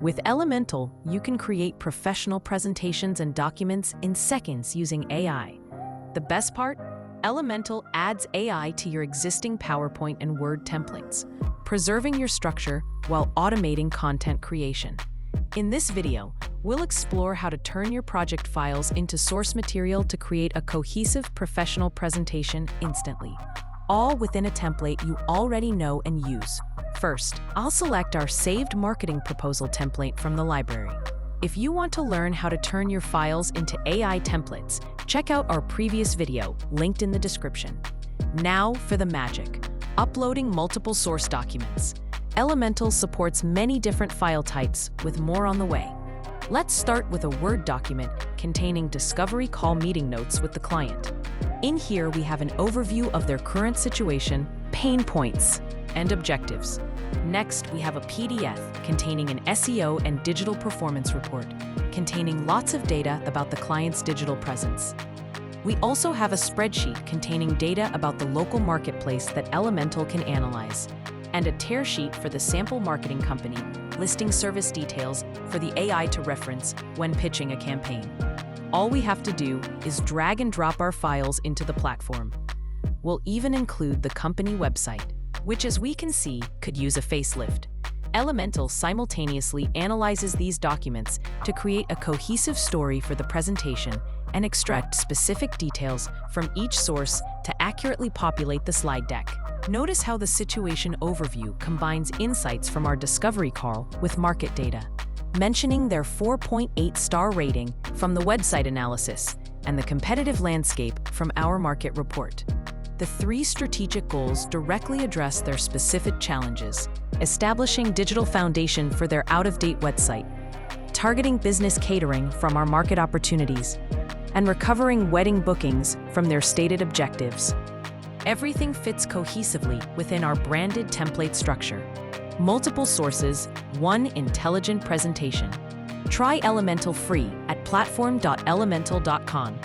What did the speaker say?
With LLeMental, you can create professional presentations and documents in seconds using AI. The best part? LLeMental adds AI to your existing PowerPoint and Word templates, preserving your structure while automating content creation. In this video, we'll explore how to turn your project files into source material to create a cohesive professional presentation instantly, all within a template you already know and use. First, I'll select our saved marketing proposal template from the library. If you want to learn how to turn your files into AI templates, check out our previous video, linked in the description. Now for the magic: uploading multiple source documents. LLeMental supports many different file types, with more on the way. Let's start with a Word document containing discovery call meeting notes with the client. In here, we have an overview of their current situation, pain points, and objectives. Next, we have a PDF containing an SEO and digital performance report, containing lots of data about the client's digital presence. We also have a spreadsheet containing data about the local marketplace that LLeMental can analyze, and a tear sheet for the sample marketing company, listing service details for the AI to reference when pitching a campaign. All we have to do is drag and drop our files into the platform. We'll even include the company website, which, as we can see, could use a facelift. LLeMental simultaneously analyzes these documents to create a cohesive story for the presentation and extract specific details from each source to accurately populate the slide deck. Notice how the situation overview combines insights from our discovery call with market data, mentioning their 4.8-star rating from the website analysis and the competitive landscape from our market report. The 3 strategic goals directly address their specific challenges: establishing digital foundation for their out-of-date website, targeting business catering from our market opportunities, and recovering wedding bookings from their stated objectives. Everything fits cohesively within our branded template structure. Multiple sources, one intelligent presentation. Try LLeMental free at platform.llemental.com.